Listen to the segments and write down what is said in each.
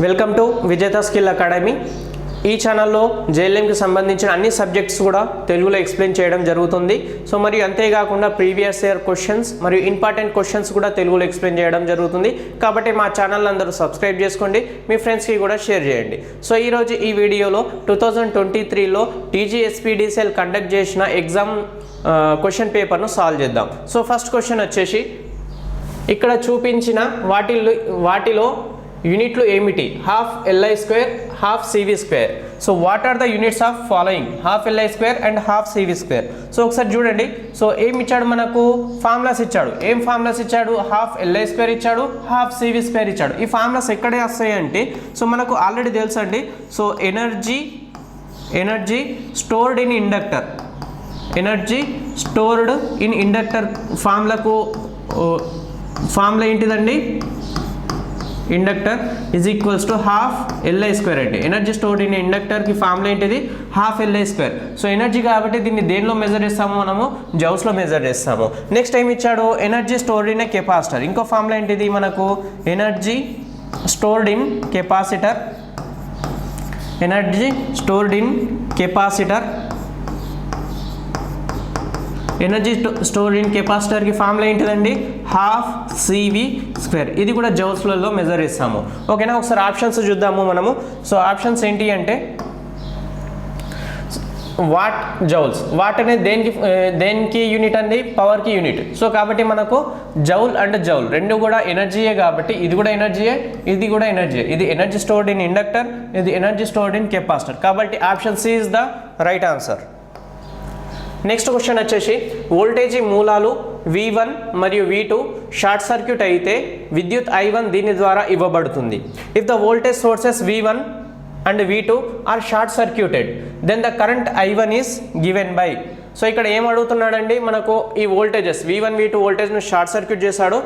Welcome to విజేత skill academy. ఈ ఛానల్లో జేఎల్ఎంకి సంబంధించిన అన్ని సబ్జెక్ట్స్ కూడా తెలుగులో ఎక్స్ప్లెయిన్ చేయడం జరుగుతుంది. సో మరియు అంతేకాకుండా ప్రీవియస్ ఇయర్ క్వశ్చన్స్ మరియు ఇంపార్టెంట్ క్వశ్చన్స్ కూడా తెలుగులో ఎక్స్ప్లెయిన్ చేయడం జరుగుతుంది. కాబట్టి మా ఛానల్ అందరూ సబ్స్క్రైబ్ చేసుకోండి, మీ ఫ్రెండ్స్కి కూడా షేర్ చేయండి. సో ఈరోజు ఈ వీడియోలో 2023లో టీజీఎస్పీడీసీఎల్ కండక్ట్ చేసిన ఎగ్జామ్ క్వశ్చన్ పేపర్ను సాల్వ్ చేద్దాం. సో ఫస్ట్ క్వశ్చన్ వచ్చేసి ఇక్కడ చూపించిన వాటిలో యూనిట్లు ఏమిటి? Half LI square, half CV square. So what are the units of following? Half LI square and half CV square. So ఒకసారి చూడండి. సో ఏమి ఇచ్చాడు మనకు? ఫార్ములాస్ ఇచ్చాడు. ఏం ఫార్ములాస్ ఇచ్చాడు? హాఫ్ ఎల్ఐ స్క్వేర్ ఇచ్చాడు, హాఫ్ సివి స్క్వేర్ ఇచ్చాడు. ఈ ఫార్ములాస్ ఎక్కడే వస్తాయి అంటే సో మనకు ఆల్రెడీ తెలుసు అండి. So energy stored in inductor, energy stored in inductor formula ఏంటిదండి? Inductor is equals to half LI square అండి. ఎనర్జీ స్టోర్డ్ ఇన్ ఇండక్టర్కి ఫార్ములా ఏంటిది? Half LI square. So energy కాబట్టి దీన్ని దేనిలో మెజర్ చేస్తాము? మనము జౌల్స్లో మెజర్ చేస్తాము. నెక్స్ట్ టైం ఇచ్చాడు energy stored in a capacitor. ఇంకో ఫార్ములా ఏంటిది మనకు? Energy stored in capacitor, energy stored in capacitor, energy store in కెపాసిటర్కి ఫార్ములా ఏంటిదండి? Half CV square. ఇది కూడా జౌల్స్లలో మెజర్ చేస్తాము. ఓకేనా? ఒకసారి ఆప్షన్స్ చూద్దాము మనము. సో ఆప్షన్స్ ఏంటి అంటే వాట్ జౌల్స్. వాట్ అనేది దేనికి యూనిట్ అండి? పవర్కి యూనిట్. సో కాబట్టి మనకు జౌల్ అండ్ జౌల్ రెండు కూడా ఎనర్జీయే కాబట్టి ఇది కూడా ఎనర్జీయే, ఇది కూడా ఎనర్జీయే. ఇది ఎనర్జీ స్టోర్డ్ ఇన్ ఇండక్టర్, ఇది ఎనర్జీ స్టోర్డ్ ఇన్ కెపాసిటర్. కాబట్టి option C is the right answer. Next question వచ్చేసి వోల్టేజీ మూలాలు V1 మరియు V2 షార్ట్ సర్క్యూట్ అయితే విద్యుత్ I1 దీని ద్వారా ఇవ్వబడుతుంది. If the voltage sources V1 and V2 are short circuited then the current I1 is given by. So ఇక్కడ ఏం అడుగుతున్నాడండి? మనకు ఈ వోల్టేజెస్ V1 V2 వోల్టేజ్ను షార్ట్ సర్క్యూట్ చేశాడు.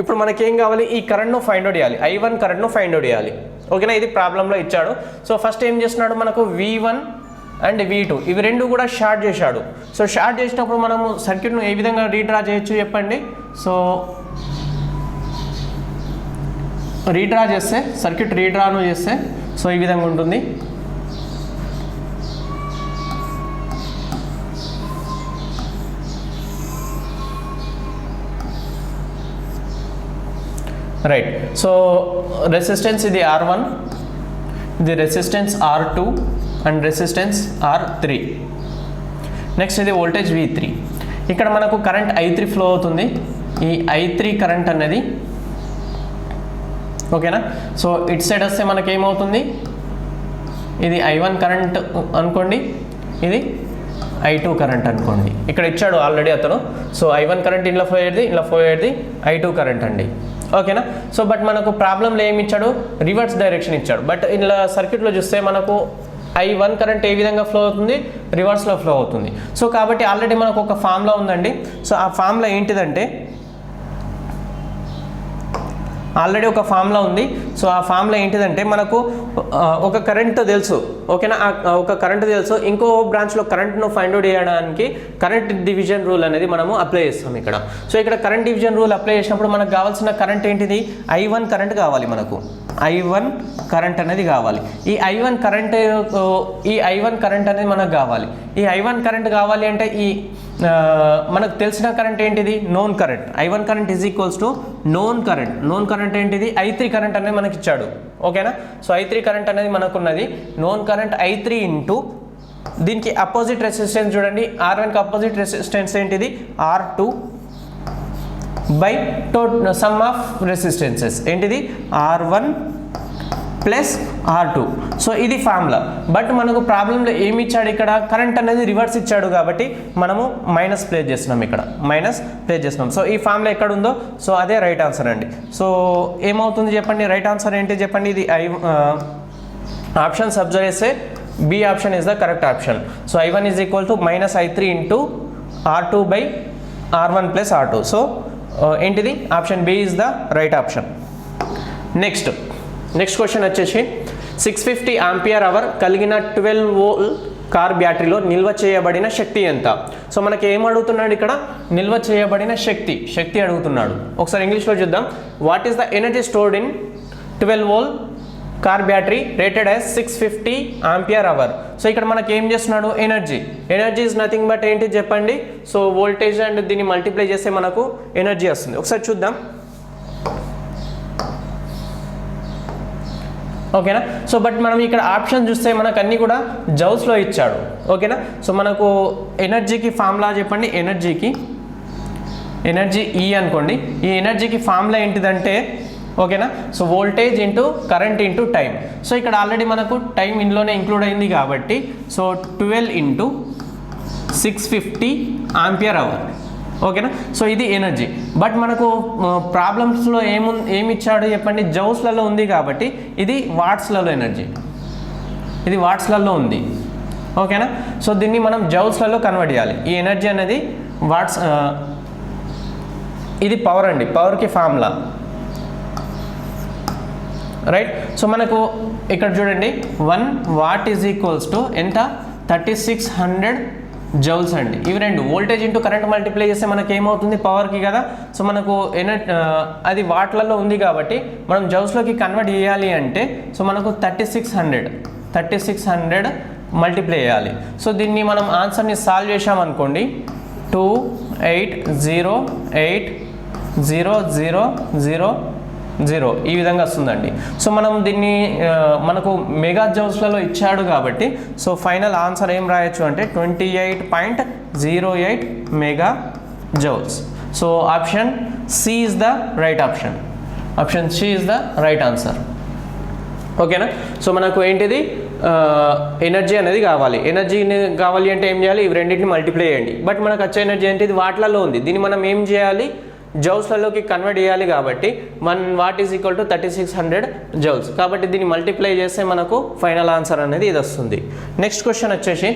ఇప్పుడు మనకేం కావాలి? ఈ కరెంట్ను ఫైండ్ అవుట్ చేయాలి, I1 కరెంట్ను ఫైండ్ అవుట్ చేయాలి. ఓకేనా? ఇది ప్రాబ్లంలో ఇచ్చాడు. సో ఫస్ట్ ఏం చేస్తున్నాడు? మనకు V1 అండ్ V2 ఇవి రెండు కూడా షార్ట్ చేశాడు. సో షార్ట్ చేసినప్పుడు మనము సర్క్యూట్ను ఏ విధంగా రీడ్రా చేయొచ్చు చెప్పండి? సో రీడ్రా చేస్తే, సర్క్యూట్ రీడ్రాను చేస్తే సో ఈ విధంగా ఉంటుంది. రైట్. సో రెసిస్టెన్స్ ఇది R1, ఇది resistance R2 and resistance R3. Next ఇది వోల్టేజ్ V3. ఇక్కడ మనకు కరెంట్ I3 ఫ్లో అవుతుంది. ఈ I3 కరెంట్ అనేది ఓకేనా? సో ఇటు సైడ్ వస్తే మనకి ఏమవుతుంది? ఇది I1 కరెంట్ అనుకోండి, ఇది I2 కరెంట్ అనుకోండి. ఇక్కడ ఇచ్చాడు ఆల్రెడీ అతను. సో I1 కరెంట్ ఇంట్లో ఫ్లో అయ్యేది I2 కరెంట్ అండి. ఓకేనా? సో బట్ మనకు ప్రాబ్లంలో ఏమి ఇచ్చాడు? రివర్స్ డైరెక్షన్ ఇచ్చాడు. బట్ ఇలా సర్క్యూట్లో చూస్తే మనకు I1 కరెంట్ ఏ విధంగా ఫ్లో అవుతుంది? రివర్స్లో ఫ్లో అవుతుంది. సో కాబట్టి ఆల్రెడీ మనకు ఒక ఫార్ములా ఉందండి. సో ఆ ఫార్ములా ఏంటిదంటే ఆల్రెడీ ఒక ఫార్ములా ఉంది. సో ఆ ఫార్ములా ఏంటిదంటే మనకు ఒక కరెంట్ తెలుసు. ఓకేనా? ఒక కరెంట్ తెలుసు. ఇంకో బ్రాంచ్లో కరెంట్ను ఫైండ్ అవుట్ చేయడానికి కరెంట్ డివిజన్ రూల్ అనేది మనము అప్లై చేస్తాం ఇక్కడ. సో ఇక్కడ కరెంట్ డివిజన్ రూల్ అప్లై చేసినప్పుడు మనకు కావాల్సిన కరెంట్ ఏంటిది? I1 కరెంట్ కావాలి మనకు. I1 కరెంట్ అనేది కావాలి. ఈ I1 కరెంట్ అనేది మనకు కావాలి. ఈ I1 కరెంట్ కావాలి అంటే ఈ మనకు తెలిసిన కరెంట్ ఏంటిది? Known current. I1 current is equals to known current. Known current ఏంటిది? I3 కరెంట్ అనేది మనకి ఇచ్చాడు. ఓకేనా? సో I3 కరెంట్ అనేది మనకున్నది. నోన్ కరెంట్ I3 ఇంటూ దీనికి అపోజిట్ రెసిస్టెన్స్ చూడండి. R1కి అపోజిట్ రెసిస్టెన్స్ ఏంటిది? R2 by some of resistances ఏంటిది? R1 plus R2. సో ఇది ఫార్ములా. బట్ మనకు ప్రాబ్లంలో ఏమి ఇచ్చాడు? ఇక్కడ కరెంట్ అనేది రివర్స్ ఇచ్చాడు కాబట్టి మనము మైనస్ ప్లేస్ చేస్తున్నాం, ఇక్కడ మైనస్ ప్లేస్ చేస్తున్నాం. సో ఈ ఫార్ములా ఎక్కడ ఉందో సో అదే రైట్ ఆన్సర్ అండి. సో ఏమవుతుంది చెప్పండి? రైట్ ఆన్సర్ ఏంటి చెప్పండి? ఇది ఆప్షన్ అబ్జర్వ్ చేస్తే B option is the correct option. So I1 is equal to minus I3 into R2 by R1 plus R2. So ఏంటిది? Option B is the right option. Next question వచ్చేసి 650 ampere hour కలిగిన 12 volt car బ్యాటరీలో నిల్వ చేయబడిన శక్తి ఎంత? So మనకి ఏం అడుగుతున్నాడు ఇక్కడ? నిల్వ చేయబడిన శక్తి అడుగుతున్నాడు. ఒకసారి ఇంగ్లీష్లో చూద్దాం. What is the energy stored in 12 volt car battery rated as 650 ampere hour. So ఇక్కడ మనకి ఏం చేస్తున్నాడు, ఎనర్జీ ఈజ్ నథింగ్ బట్ ఏంటి చెప్పండి. సో వోల్టేజ్ అండ్ దీన్ని మల్టిప్లై చేస్తే మనకు ఎనర్జీ వస్తుంది. ఒకసారి చూద్దాం. ఓకేనా. సో బట్ మనం ఇక్కడ ఆప్షన్ చూస్తే మనకు అన్నీ కూడా జౌల్స్లో ఇచ్చాడు. ఓకేనా. సో మనకు ఎనర్జీకి ఫార్ములా చెప్పండి. ఎనర్జీ ఈ అనుకోండి. ఈ ఎనర్జీకి ఫార్ములా ఏంటిదంటే, ఓకేనా, so voltage into current into time. So ఇక్కడ ఆల్రెడీ మనకు టైం ఇందులోనే ఇంక్లూడ్ అయింది కాబట్టి సో 12 ఇంటూ 650 ఆంపియర్ అవర్. ఓకేనా. సో ఇది ఎనర్జీ. బట్ మనకు ప్రాబ్లమ్స్లో ఏమి ఇచ్చాడు చెప్పండి, జౌల్స్లలో ఉంది కాబట్టి ఇది వాట్స్లలో ఎనర్జీ, ఇది వాట్స్లలో ఉంది. ఓకేనా. సో దీన్ని మనం జౌల్స్లలో కన్వర్ట్ చేయాలి. ఈ ఎనర్జీ అనేది వాట్స్, ఇది పవర్ అండి, పవర్కి ఫార్ములా, రైట్. సో మనకు ఇక్కడ చూడండి 1 వాట్ ఈజ్ ఈక్వల్స్ టు ఎంత, 3600 జౌల్స్ అండి. ఇవి రెండు వోల్టేజ్ ఇంటూ కరెంట్ మల్టిప్లై చేస్తే మనకి ఏమవుతుంది, పవర్కి కదా. సో మనకు అది వాట్లలో ఉంది కాబట్టి మనం జౌల్స్లోకి కన్వర్ట్ చేయాలి అంటే సో మనకు 3600 మల్టిప్లై చేయాలి. సో దీన్ని మనం ఆన్సర్ని సాల్వ్ చేసామనుకోండి 28080000 ఈ విధంగా వస్తుందండి. సో మనం దీన్ని మనకు మెగా జౌల్స్లలో ఇచ్చాడు కాబట్టి సో ఫైనల్ ఆన్సర్ ఏం రాయొచ్చు అంటే 28.08 mega joules. So option C is the right option. Option C is the right answer. ఓకేనా. సో మనకు ఏంటిది, ఎనర్జీ అనేది కావాలి. ఎనర్జీని కావాలి అంటే ఏం చేయాలి, ఇవి రెండింటిని మల్టిప్లై చేయండి. బట్ మనకు వచ్చే ఎనర్జీ ఏంటిది, వాట్లలో ఉంది. దీన్ని మనం ఏం చేయాలి, జౌల్స్లలోకి కన్వర్ట్ చేయాలి కాబట్టి 1 what is equal to 3600 joules. కాబట్టి దీన్ని మల్టిప్లై చేస్తే మనకు ఫైనల్ ఆన్సర్ అనేది ఇది వస్తుంది. నెక్స్ట్ క్వశ్చన్ వచ్చేసి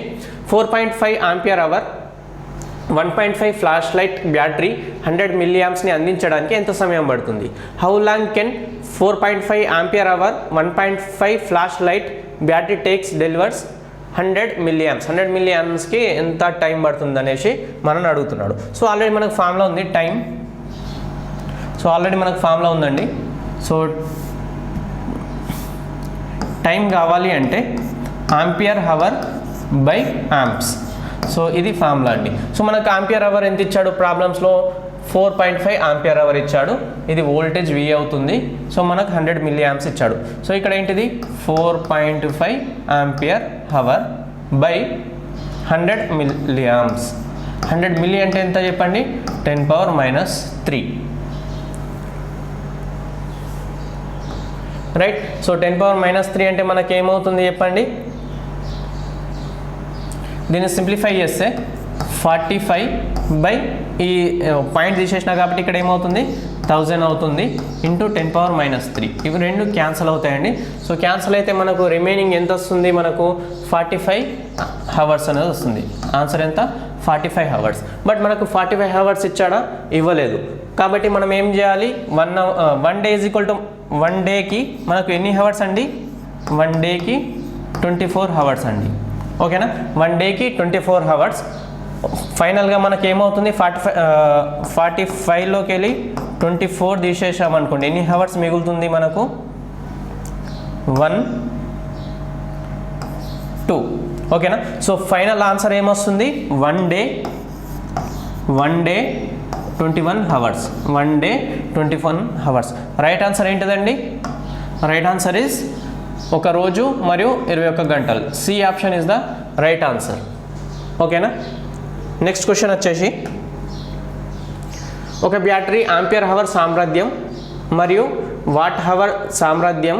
4.5 ampere hour 1.5 flash light battery 100 మిల్లీయాంప్స్ని అందించడానికి ఎంత సమయం పడుతుంది? How long can 4.5 ampere hour 1.5 flash light battery takes delivers 100 milliamps. 100 మిల్లీయాంప్స్కి ఎంత టైం పడుతుంది అనేసి మనల్ని అడుగుతున్నాడు. సో ఆల్రెడీ మనకు ఫార్ములా ఉంది టైం. సో ఆల్రెడీ మనకు ఫార్ములా ఉందండి. సో టైం కావాలి అంటే ampere hour by amps. So ఇది ఫార్ములా అండి. సో మనకు ఆంపియర్ అవర్ ఎంత ఇచ్చాడు ప్రాబ్లమ్స్లో, 4.5 ఆంపియర్ అవర్ ఇచ్చాడు. ఇది వోల్టేజ్ V అవుతుంది. సో మనకు 100 మిల్లీ యాంప్స్ ఇచ్చాడు. సో ఇక్కడ ఏంటిది 4.5 ampere hour by 100 milli amps. 100 milli అంటే ఎంత చెప్పండి, 10⁻³ రైట్. సో 10⁻³ అంటే మనకి ఏమవుతుంది చెప్పండి, దీన్ని సింప్లిఫై చేస్తే 45 బై ఈ పాయింట్ తీసేసినా కాబట్టి ఇక్కడ ఏమవుతుంది 1000 అవుతుంది ఇంటూ 10⁻³ ఇవి రెండు క్యాన్సిల్ అవుతాయండి. సో క్యాన్సిల్ అయితే మనకు రిమైనింగ్ ఎంత వస్తుంది, మనకు 45 అవర్స్ అనేది వస్తుంది. ఆన్సర్ ఎంత, 45 అవర్స్. బట్ మనకు 45 అవర్స్ ఇచ్చాడా, ఇవ్వలేదు. కాబట్టి మనం ఏం చేయాలి, 1 డే ఈజ్ ఈక్వల్ టు 1 డేకి మనకు ఎన్ని అవర్స్ అండి, 1 డేకి 24 అవర్స్ అండి. ఓకేనా. 1 డేకి 24 అవర్స్. ఫైనల్గా మనకి ఏమవుతుంది, 45లోకి వెళ్ళి 24 తీసేసామనుకోండి, ఎన్ని అవర్స్ మిగులుతుంది మనకు, 1 2. ఓకేనా. సో ఫైనల్ ఆన్సర్ ఏమొస్తుంది, 1 day 21 hours. 1 day 21 hours. Right answer ఏంటిదండి, రైట్ ఆన్సర్ ఈజ్ ఒక రోజు మరియు 21 గంటలు. C option is the right answer. ఓకేనా. నెక్స్ట్ క్వశ్చన్ వచ్చేసి, ఒక బ్యాటరీ ఆంపియర్ అవర్ సామర్థ్యం మరియు వాట్ అవర్ సామర్థ్యం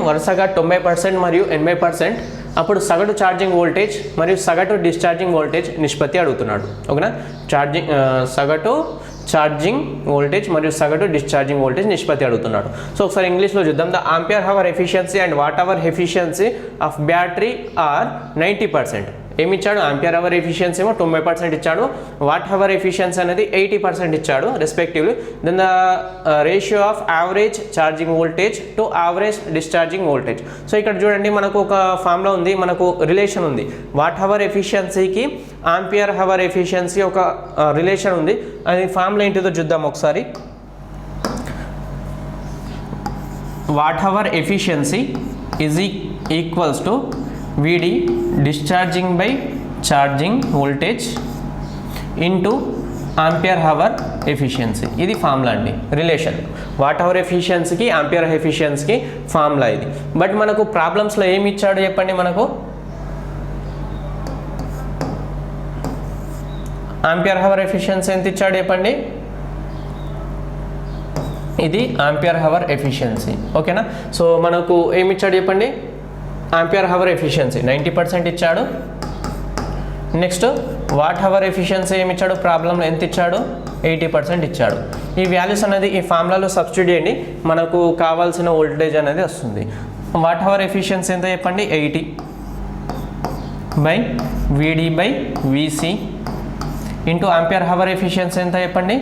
వరుసగా 90% మరియు 80%, అప్పుడు సగటు ఛార్జింగ్ వోల్టేజ్ మరియు సగటు డిశ్చార్జింగ్ వోల్టేజ్ నిష్పత్తి అడుగుతున్నాడు. ఓకేనా. సగటు ఛార్జింగ్ వోల్టేజ్ మరియు సగటు డిశ్చార్జింగ్ వోల్టేజ్ నిష్పత్తి అడుగుతున్నాడు. సో ఒకసారి ఇంగ్లీష్లో చూద్దాం. The ampere hour efficiency and watt hour efficiency of battery are 90%. ఏమి ఇచ్చాడు, ఆంపియర్ అవర్ ఎఫిషియన్సీ ఏమో 90% ఇచ్చాడు, వాట్ అవర్ ఎఫిషియన్సీ అనేది 80% ఇచ్చాడు respectively. Then the ratio of average charging voltage to average discharging voltage. So ఇక్కడ చూడండి మనకు ఒక ఫార్ములా ఉంది, మనకు రిలేషన్ ఉంది. వాట్ అవర్ ఎఫిషియన్సీకి ఆంపియర్ అవర్ ఎఫిషియన్సీ ఒక రిలేషన్ ఉంది. అది ఫార్ములా ఏంటిదో చూద్దాం ఒకసారి. Watt hour efficiency is equals to VD discharging by charging voltage into ampere hour efficiency. ఇది ఫార్ములా అండి, రిలేషన్ వాట్ అవర్ ఎఫిషియన్సీకి ఆంపియర్ ఎఫిషియన్సీకి ఫార్ములా ఇది. బట్ మనకు ప్రాబ్లమ్స్లో ఏమి ఇచ్చాడు చెప్పండి, మనకు ఆంపియర్ హవర్ ఎఫిషియన్సీ ఎంత ఇచ్చాడు చెప్పండి, ఇది ఆంపియర్ హవర్ ఎఫిషియన్సీ. ఓకేనా, సో మనకు ఏమి ఇచ్చాడు చెప్పండి, ఆంపియర్ హవర్ ఎఫిషియన్సీ 90% ఇచ్చాడు. నెక్స్ట్ వాట్ హవర్ ఎఫిషియన్సీ ఏమి ఇచ్చాడు, ప్రాబ్లంలో ఎంత ఇచ్చాడు, 80% ఇచ్చాడు. ఈ వాల్యూస్ అనేది ఈ ఫార్ములాలో సబ్స్టిట్యూట్ చేయండి, మనకు కావాల్సిన వోల్టేజ్ అనేది వస్తుంది. వాట్ హవర్ ఎఫిషియన్సీ ఎంత చెప్పండి, 80 by VD by VC into ampere hour efficiency ఎంత చెప్పండి,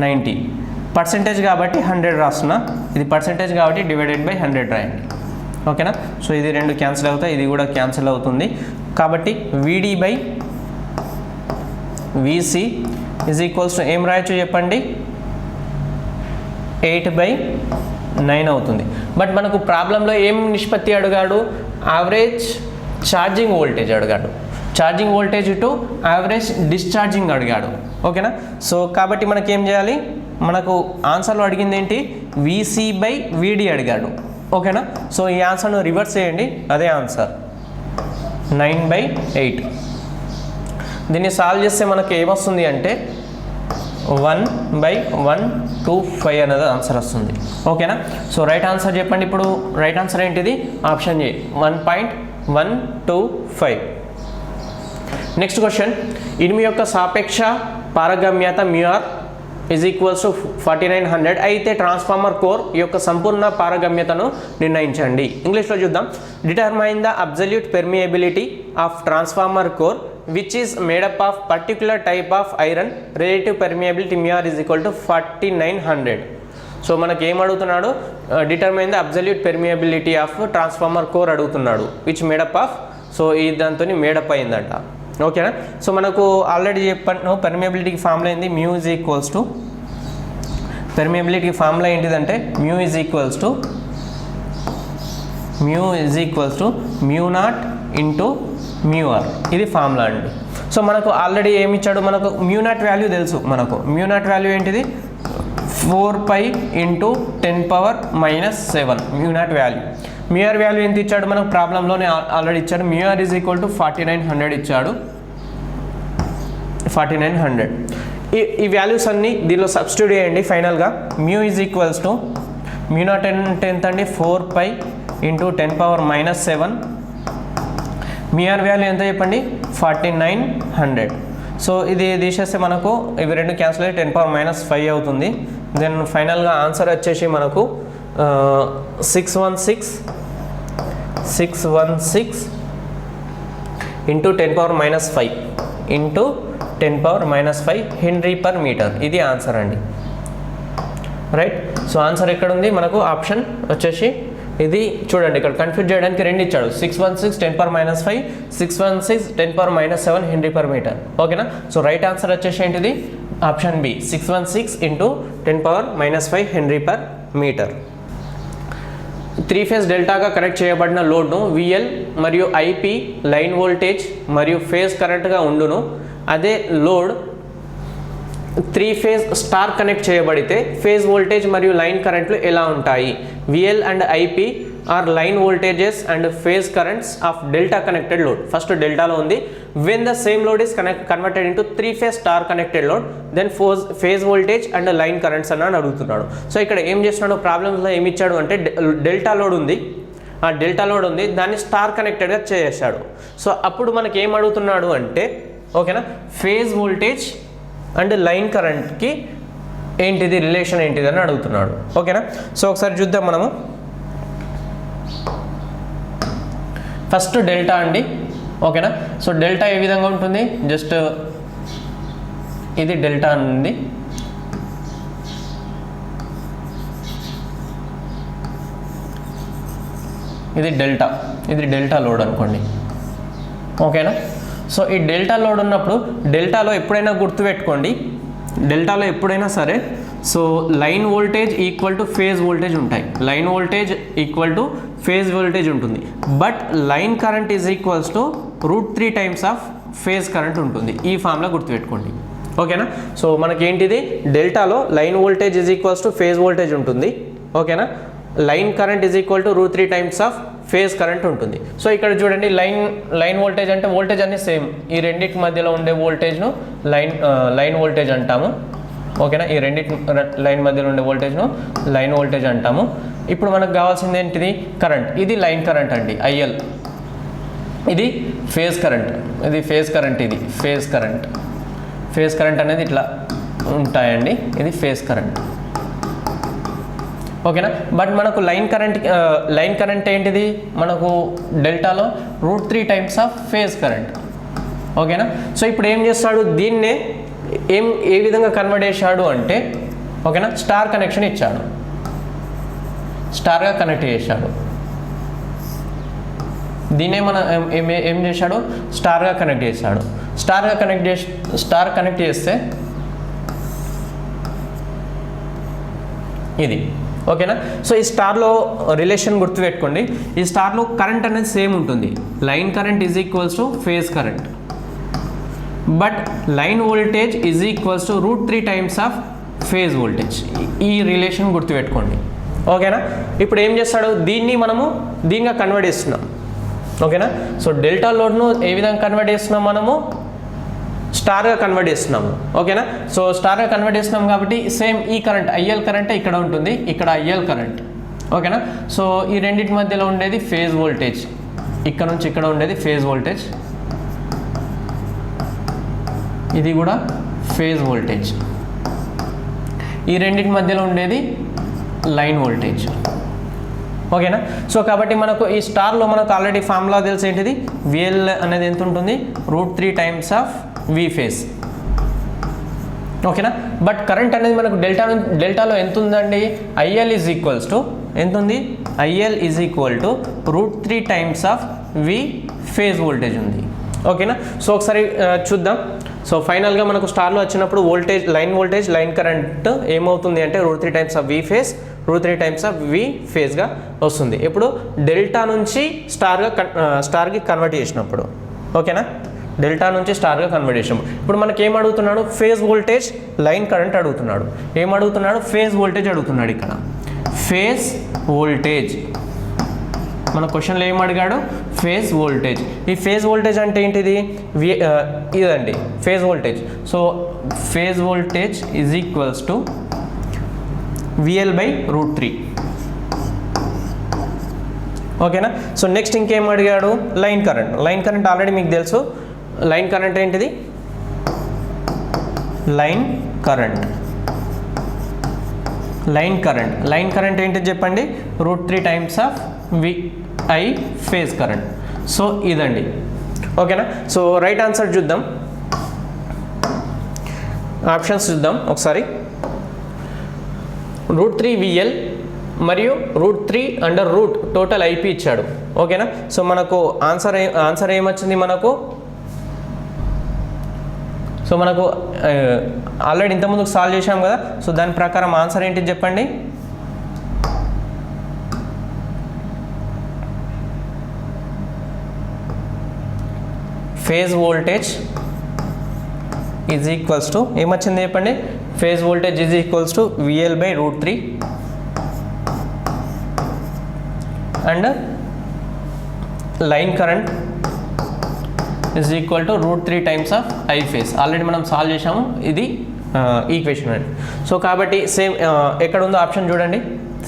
90. పర్సెంటేజ్ కాబట్టి 100 రాస్తున్నా, ఇది పర్సెంటేజ్ కాబట్టి డివైడెడ్ బై 100 రాయండి. ఓకేనా, సో ఇది 2 క్యాన్సిల్ అవుతాయి, ఇది కూడా క్యాన్సిల్ అవుతుంది. కాబట్టి విడి by VC is equals to ఏం రాయొచ్చు చెప్పండి, 8/9 అవుతుంది. బట్ మనకు ప్రాబ్లంలో ఏం నిష్పత్తి అడిగాడు, యావరేజ్ ఛార్జింగ్ వోల్టేజ్ అడిగాడు, charging voltage to average discharging అడిగాడు. ఓకేనా, సో కాబట్టి మనకి ఏం చేయాలి, మనకు ఆన్సర్లో అడిగింది ఏంటి, విసి బై విడి అడిగాడు. ఓకేనా, సో ఈ ఆన్సర్ను రివర్స్ చేయండి, అదే ఆన్సర్ 9/8. దీన్ని సాల్వ్ చేస్తే మనకి ఏమొస్తుంది అంటే 1/125 అనేది ఆన్సర్ వస్తుంది. ఓకేనా, సో రైట్ ఆన్సర్ చెప్పండి. ఇప్పుడు రైట్ ఆన్సర్ ఏంటిది, ఆప్షన్ ఏ 1.125. నెక్స్ట్ క్వశ్చన్, ఇనుము యొక్క సాపేక్ష పారగమ్యత మ్యూఆర్ ఈజ్ ఈక్వల్స్ టు 4900 అయితే ట్రాన్స్ఫార్మర్ కోర్ యొక్క సంపూర్ణ పారగమ్యతను నిర్ణయించండి. ఇంగ్లీష్లో చూద్దాం. Determine the absolute permeability of transformer core which is made up of particular type of iron relative permeability mu R is equal to 4900. So మనకి ఏం అడుగుతున్నాడు, determine the absolute permeability of transformer core అడుగుతున్నాడు, which made up of, so ఈ దాంతో made up అయిందంట. ఓకేనా, so మనకు already చెప్పాను పెర్మియబిలిటీకి ఫార్ములా ఏంది, మ్యూ ఈజ్ ఈక్వల్స్ టు, పెర్మియబిలిటీకి ఫార్ములా ఏంటిదంటే mu is equals to mu not into mu are, ఇది ఫార్ములా అండి. సో మనకు ఆల్రెడీ ఏమి ఇచ్చాడు, మనకు మ్యూ నాట్ వాల్యూ తెలుసు. మనకు మ్యూ నాట్ వాల్యూ ఏంటిది, 4π × 10⁻⁻7 mu naught value. Mu R value ఎంత ఇచ్చాడు, మనకు ప్రాబ్లంలోనే ఆల్రెడీ ఇచ్చాడు. మ్యూఆర్ ఈజ్ ఈక్వల్ టు 4900 ఇచ్చాడు, 4900. ఈ వాల్యూస్ అన్ని దీనిలో సబ్స్టిట్యూట్ చేయండి. ఫైనల్గా mu is equals to mu not అంటే ఎంత అండి, 4π × 10⁻⁻7. మ్యూఆర్ వాల్యూ ఎంత చెప్పండి, 4900. సో ఇది తీసేస్తే మనకు ఇవి 2 క్యాన్సిల్ అయ్యి 10⁻⁻5 అవుతుంది. దెన్ ఫైనల్గా ఆన్సర్ వచ్చేసి మనకు 616 into 10⁻⁻5 into 10⁻⁻5 henry per metre, ఇది ఆన్సర్ అండి. రైట్, సో ఆన్సర్ ఎక్కడ ఉంది, మనకు ఆప్షన్ వచ్చేసి ఇది చూడండి, ఇక్కడ కన్ఫ్యూజ్ చేయడానికి 2 ఇచ్చాడు, 616 10⁻⁻5, 616 10⁻⁻7 హెన్రీ పర్ మీటర్. ఓకేనా, సో రైట్ ఆన్సర్ వచ్చేసి ఏంటిది, option B 616 into 10⁻⁻5 henry per metre. 3 phase డెల్టాగా కనెక్ట్ చేయబడిన లోడ్ను విఎల్ మరియు ఐపి లైన్ వోల్టేజ్ మరియు ఫేజ్ కరెంట్గా ఉండును. అదే లోడ్ 3 ఫేజ్ స్టార్ కనెక్ట్ చేయబడితే ఫేజ్ వోల్టేజ్ మరియు లైన్ కరెంట్లు ఎలా ఉంటాయి. VL and IP are line voltages and phase currents of delta connected load. First డెల్టాలో ఉంది, when the same load is converted into 3 phase star connected load then phase voltage and line currents అని అడుగుతున్నాడు. So ఇక్కడ ఏం చేస్తున్నాడు, ప్రాబ్లమ్స్లో ఏమి ఇచ్చాడు అంటే డెల్టా లోడ్ ఉంది, ఆ డెల్టా లోడ్ ఉంది, దాన్ని స్టార్ కనెక్టెడ్గా చేశాడు. సో అప్పుడు మనకి ఏం అడుగుతున్నాడు అంటే, ఓకేనా, ఫేజ్ వోల్టేజ్ అండ్ లైన్ కరెంట్కి ఏంటిది రిలేషన్ ఏంటిది అని అడుగుతున్నాడు. ఓకేనా, సో ఒకసారి చూద్దాం మనము. ఫస్ట్ డెల్టా అండి. ఓకేనా, సో డెల్టా ఏ విధంగా ఉంటుంది, జస్ట్ ఇది డెల్టా ఉంది, ఇది డెల్టా లోడ్ అనుకోండి. ఓకేనా, సో ఈ డెల్టా లోడ్ ఉన్నప్పుడు డెల్టాలో ఎప్పుడైనా గుర్తుపెట్టుకోండి, డెల్టాలో ఎప్పుడైనా సరే so line voltage equal to phase voltage ఉంటాయి, line voltage equal to phase voltage ఉంటుంది. But line current is equals to √3 times of phase current ఉంటుంది. ఈ ఫార్ములా గుర్తుపెట్టుకోండి, ఓకేనా. సో మనకేంటిది డెల్టాలో line voltage is equals to phase voltage ఉంటుంది, ఓకేనా. Line current is equal to √3 times of phase current ఉంటుంది. సో ఇక్కడ చూడండి లైన్ వోల్టేజ్ అంటే వోల్టేజ్ అన్ని సేమ్, ఈ రెండింటి మధ్యలో ఉండే వోల్టేజ్ను లైన్ వోల్టేజ్ అంటాము, ఓకేనా. ఈ రెండింటి లైన్ మధ్యలో ఉండే వోల్టేజ్ను లైన్ వోల్టేజ్ అంటాము. ఇప్పుడు మనకు కావాల్సింది ఏంటిది కరెంట్, ఇది లైన్ కరెంట్ అండి IL, ఇది ఫేజ్ కరెంట్, ఇది ఫేజ్ కరెంట్, ఇది ఫేజ్ కరెంట్ అనేది ఇట్లా ఉంటాయండి, ఇది ఫేజ్ కరెంట్, ఓకేనా. బట్ మనకు లైన్ కరెంట్ ఏంటిది మనకు డెల్టాలో √3 టైమ్స్ ఆఫ్ ఫేజ్ కరెంట్, ఓకేనా. సో ఇప్పుడు ఏం చేస్తాడు, దీన్నే ఏ విధంగా కన్వర్ట్ చేశాడు అంటే, ఓకేనా, స్టార్ కనెక్షన్ ఇచ్చాడు, స్టార్గా కనెక్ట్ చేశాడు. దీన్నే మనం ఏం చేశాడు, స్టార్గా కనెక్ట్ చేశాడు. స్టార్ కనెక్ట్ చేస్తే ఇది, ఓకేనా. సో ఈ స్టార్లో రిలేషన్ గుర్తుపెట్టుకోండి, ఈ స్టార్లో కరెంట్ అనేది సేమ్ ఉంటుంది, line current is equals to phase current, but line voltage is equals to √3 times of phase voltage. ఈ రిలేషన్ గుర్తుపెట్టుకోండి, ఓకేనా. ఇప్పుడు ఏం చేస్తాడు, దీనిగా కన్వర్ట్ చేస్తున్నాం, ఓకేనా. సో డెల్టా లోడ్ను ఏ విధంగా కన్వర్ట్ చేస్తున్నాం, మనము స్టార్గా కన్వర్ట్ చేస్తున్నాము, ఓకేనా. సో స్టార్గా కన్వర్ట్ చేస్తున్నాం కాబట్టి సేమ్ ఈ కరెంట్ IL కరెంట్ ఇక్కడ ఉంటుంది, ఇక్కడ IL కరెంట్, ఓకేనా. సో ఈ రెండింటి మధ్యలో ఉండేది ఫేజ్ వోల్టేజ్, ఇక్కడ నుంచి ఇక్కడ ఉండేది ఫేజ్ వోల్టేజ్, ఇది కూడా ఫేజ్ వోల్టేజ్, ఈ రెండింటి మధ్యలో ఉండేది లైన్ వోల్టేజ్, ఓకేనా. సో కాబట్టి మనకు ఈ స్టార్లో మనకు ఆల్రెడీ ఫార్ములా తెలిసి ఏంటిది, VL అనేది ఎంత ఉంటుంది, √3 టైమ్స్ ఆఫ్ V ఫేజ్, ఓకేనా. బట్ కరెంట్ అనేది మనకు డెల్టాలో ఎంత ఉందండి, IL ఈజ్ ఈక్వల్స్ టు ఎంత ఉంది, IL is equal to √3 times of V phase voltage ఉంది, ఓకేనా. సో ఒకసారి చూద్దాం. సో ఫైనల్గా మనకు స్టార్లో వచ్చినప్పుడు లైన్ కరెంట్ ఏమవుతుంది అంటే √3 times of V phase, √3 times of V ఫేజ్గా వస్తుంది. ఇప్పుడు డెల్టా నుంచి స్టార్కి కన్వర్ట్ చేసినప్పుడు, ఓకేనా, డెల్టా నుంచి స్టార్గా కన్వర్ట్ చేసినప్పుడు ఇప్పుడు మనకి ఏం అడుగుతున్నాడు, ఫేజ్ వోల్టేజ్ లైన్ కరెంట్ అడుగుతున్నాడు, ఫేజ్ వోల్టేజ్ అడుగుతున్నాడు. ఇక్కడ ఫేజ్ వోల్టేజ్ మన క్వశ్చన్లో ఏం అడిగాడు, ఫేజ్ వోల్టేజ్. ఈ ఫేజ్ వోల్టేజ్ అంటే ఏంటిది, ఇదండి phase voltage. So phase voltage is equals to VL/√3, ఓకేనా. సో నెక్స్ట్ ఇంకేం అడిగాడు, లైన్ కరెంట్ ఆల్రెడీ మీకు తెలుసు, లైన్ కరెంట్ ఏంటిది, లైన్ కరెంట్ ఏంటిది చెప్పండి, √3 times of VI phase current. So ఇదండి, ఓకేనా. సో రైట్ ఆన్సర్ చూద్దాం, ఆప్షన్స్ చూద్దాం ఒకసారి. √3 VL మరియు √3 టోటల్ IP ఇచ్చాడు, ఓకేనా. సో మనకు ఆన్సర్ ఏమొచ్చింది మనకు, సో మనకు ఆల్రెడీ ఇంతకుముందుకు సాల్వ్ చేశాం కదా. సో దాని ప్రకారం ఆన్సర్ ఏంటి చెప్పండి, phase voltage is equals to ఏమొచ్చింది చెప్పండి, phase voltage is equals to VL/√3 and line current is equal to √3 times of I phase. Already మనం సాల్వ్ చేసాము, ఇది ఈక్వేషన్ అండి. సో కాబట్టి సేమ్ ఎక్కడ ఉందో ఆప్షన్ చూడండి,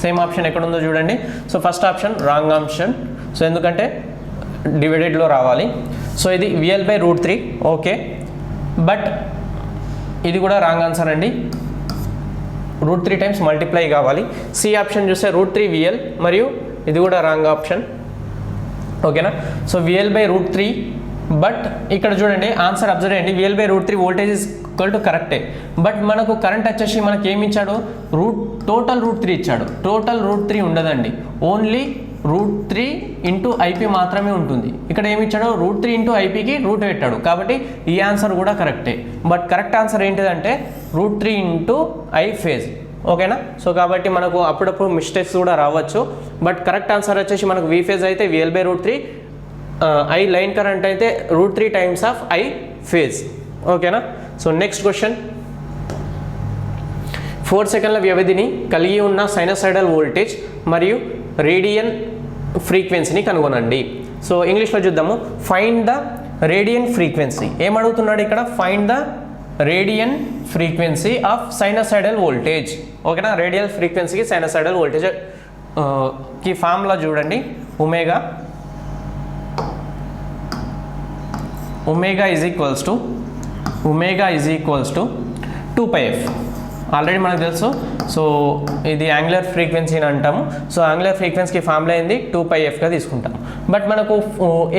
సేమ్ ఆప్షన్ ఎక్కడ ఉందో చూడండి. So first option wrong option, so ఎందుకంటే డివైడెడ్లో రావాలి. సో ఇది VL/√3, ఓకే, బట్ ఇది కూడా రాంగ్ ఆన్సర్ అండి, √3 టైమ్స్ మల్టిప్లై కావాలి. సి ఆప్షన్ చూస్తే √3 VL మరియు ఇది కూడా రాంగ్ ఆప్షన్, ఓకేనా. సో VL/√3, బట్ ఇక్కడ చూడండి ఆన్సర్ అబ్జర్వ్ చేయండి, VL/√3 voltage is equal to కరెక్టే, బట్ మనకు కరెంట్ వచ్చేసి మనకి ఏమి ఇచ్చాడు, టోటల్ √3 ఇచ్చాడు. టోటల్ √3 ఉండదండి, ఓన్లీ √3 ఇంటూ IP మాత్రమే ఉంటుంది. ఇక్కడ ఏమి ఇచ్చాడు, √3 ఇంటూ IPకి రూట్ పెట్టాడు, కాబట్టి ఈ ఆన్సర్ కూడా కరెక్టే. బట్ కరెక్ట్ ఆన్సర్ ఏంటిదంటే √3 ఇంటూ I ఫేజ్, ఓకేనా. సో కాబట్టి మనకు అప్పుడప్పుడు మిస్టేక్స్ కూడా రావచ్చు, బట్ కరెక్ట్ ఆన్సర్ వచ్చేసి మనకు వి ఫేజ్ అయితే VL/√3, I లైన్ కరెంట్ అయితే √3 టైమ్స్ ఆఫ్ I ఫేజ్. ఓకేనా. సో నెక్స్ట్ క్వశ్చన్, 4 సెకండ్ల వ్యవధిని కలిగి ఉన్న సైనసాయిడల్ వోల్టేజ్ మరియు రేడియన్ ఫ్రీక్వెన్సీని కనుగొనండి. సో ఇంగ్లీష్లో చూద్దాము. Find the radian frequency. ఏమడుగుతున్నాడు ఇక్కడ? Find the radian frequency of sinusoidal voltage. ఓకేనా. రేడియల్ ఫ్రీక్వెన్సీకి సైనసాయిడల్ వోల్టేజ్ కి ఫార్ములా చూడండి. Omega is equals to 2πf. Already మనకు తెలుసు. సో ఇది యాంగులర్ ఫ్రీక్వెన్సీ అని అంటాము. సో యాంగులర్ ఫ్రీక్వెన్సీకి ఫార్ములా ఏంది? 2πfగా తీసుకుంటాము. బట్ మనకు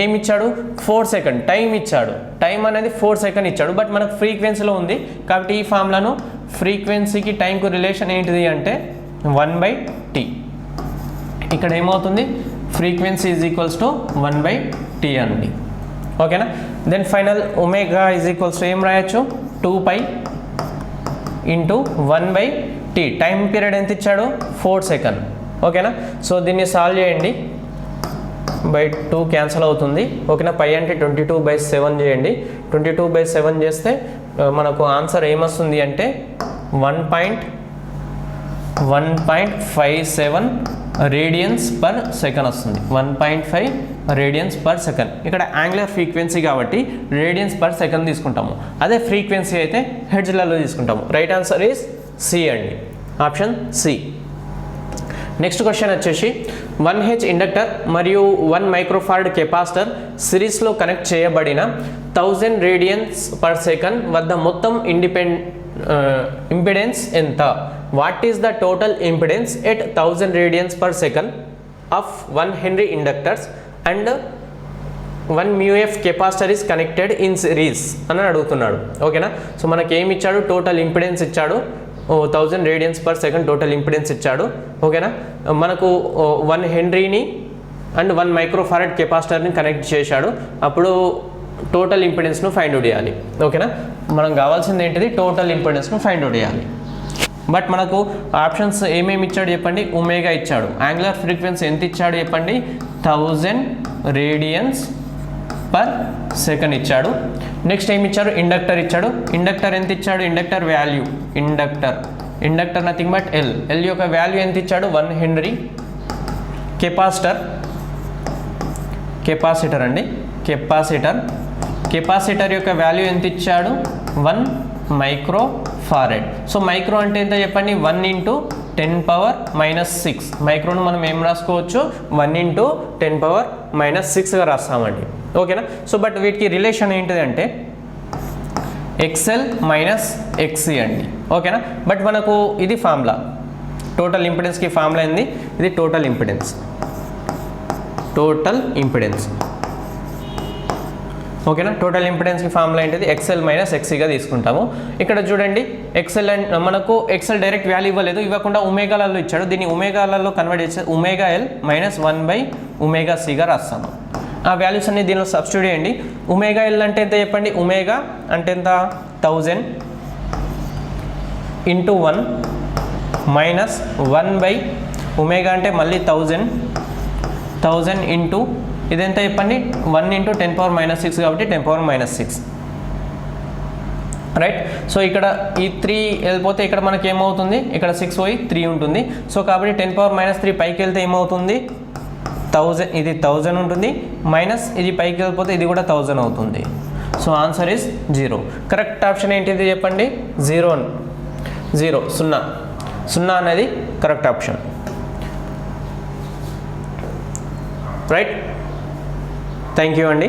ఏమి ఇచ్చాడు? 4 సెకండ్ టైం ఇచ్చాడు. టైం అనేది 4 సెకండ్ ఇచ్చాడు, బట్ మనకు ఫ్రీక్వెన్సీలో ఉంది కాబట్టి ఈ ఫార్ములాను ఫ్రీక్వెన్సీకి టైంకు రిలేషన్ ఏంటిది అంటే 1/t. ఇక్కడ ఏమవుతుంది? Frequency is equals to 1/t అండి. ఓకేనా. Then final omega is equals to ఏం రాయొచ్చు? 2π ఇంటూ 1/t. టైం పీరియడ్ ఎంత ఇచ్చాడు? 4 సెకండ్. ఓకేనా. సో దీన్ని సాల్వ్ చేయండి. 2 క్యాన్సిల్ అవుతుంది. ఓకేనా. పై అంటే 22/7 చేయండి. 22/7 చేస్తే మనకు ఆన్సర్ ఏమొస్తుంది అంటే 1.57 రేడియన్స్ పర్ సెకండ్ వస్తుంది. 1.5 రేడియన్స్ పర్ సెకండ్. ఇక్కడ యాంగులర్ ఫ్రీక్వెన్సీ కాబట్టి రేడియన్స్ పర్ సెకండ్ తీసుకుంటాము. అదే ఫ్రీక్వెన్సీ అయితే హెర్ట్జ్లలో తీసుకుంటాము. రైట్ ఆన్సర్ ఈస్ సి అండి, ఆప్షన్ సి. నెక్స్ట్ క్వశ్చన్ వచ్చేసి 1H ఇండక్టర్ మరియు 1 మైక్రోఫారడ్ కెపాసిటర్ సిరీస్లో కనెక్ట్ చేయబడిన 1000 రేడియన్స్ పర్ సెకండ్ వద్ద మొత్తం ఇంపిడెన్స్ ఎంత? What is the total impedance at 1000 radians per second of 1 henry inductors and 1 μF capacitor is connected in series అని అడుగుతున్నాడు. ఓకేనా. సో మనకి ఏమి ఇచ్చాడు? టోటల్ ఇంపిడెన్స్ ఇచ్చాడు. 1000 radians per second total impedance ఇచ్చాడు. ఓకేనా. మనకు 1 హెన్రీని అండ్ 1 మైక్రోఫారడ్ కెపాసిటర్ని కనెక్ట్ చేశాడు. అప్పుడు టోటల్ ఇంపిడెన్స్ను ఫైండ్ అవుట్ చేయాలి. ఓకేనా. మనం కావాల్సింది ఏంటిది? టోటల్ ఇంపిడెన్స్ను ఫైండ్ అవుట్ చేయాలి. బట్ మనకు ఆప్షన్స్ ఏమేమి ఇచ్చాడు చెప్పండి? ఒమేగా ఇచ్చాడు. యాంగులర్ ఫ్రీక్వెన్సీ ఎంత ఇచ్చాడు చెప్పండి? 1000 రేడియన్స్ పర్ సెకండ్ ఇచ్చాడు. నెక్స్ట్ ఏమి ఇచ్చాడు? ఇండక్టర్ ఇచ్చాడు. ఇండక్టర్ ఎంత ఇచ్చాడు? Inductor value, inductor nothing but L యొక్క వాల్యూ ఎంత ఇచ్చాడు? 1 హెన్రీ. కెపాసిటర్ అండి, కెపాసిటర్ యొక్క వాల్యూ ఎంత ఇచ్చాడు? 1 మైక్రోఫారెడ్. సో మైక్రో అంటే ఎంత చెప్పండి? 1 × 10⁻⁻6. మైక్రోను మనం ఏం రాసుకోవచ్చు? 1 × 10⁻⁻6గా రాస్తామండి. ఓకేనా. సో బట్ వీటికి రిలేషన్ ఏంటిది అంటే XL - XC అండి. ఓకేనా. బట్ మనకు ఇది ఫార్ములా, టోటల్ ఇంపిడెన్స్కి ఫార్ములా ఏంది? ఇది టోటల్ ఇంపిడెన్స్. ఓకేనా. టోటల్ ఇంపిడెన్స్కి ఫార్ములా ఏంటిది? XL - XCగా తీసుకుంటాము. ఇక్కడ చూడండి, XL మనకు XL డైరెక్ట్ వాల్యూ ఇవ్వలేదు, ఇవ్వకుండా ఒమేగాలలో ఇచ్చాడు. దీన్ని ఒమేగాలలో కన్వర్ట్ చేసి ωL - 1/ωCగా రాస్తాము. ఆ వాల్యూస్ అన్ని దీనిలో సబ్స్టిట్యూట్ చేయండి. ωL అంటే ఎంత చెప్పండి? ఒమేగా అంటే ఎంత? 1000 × 1 మైనస్ 1/, ఒమేగా అంటే మళ్ళీ 1000 ఇంటూ ఇదెంత చెప్పండి? 1 × 10⁻⁻6 కాబట్టి 10⁻⁻6. రైట్. సో ఇక్కడ ఈ 3 వెళ్ళిపోతే ఇక్కడ మనకి ఏమవుతుంది? ఇక్కడ 6 పోయి 3 ఉంటుంది. సో కాబట్టి 10⁻⁻3 పైకి వెళ్తే ఏమవుతుంది? 1000. ఇది 1000 ఉంటుంది, మైనస్ ఇది పైకి వెళ్ళిపోతే ఇది కూడా 1000 అవుతుంది. So answer is 0. Correct option ఏంటిది చెప్పండి? 0 అనేది correct option. Right. Thank you అండి.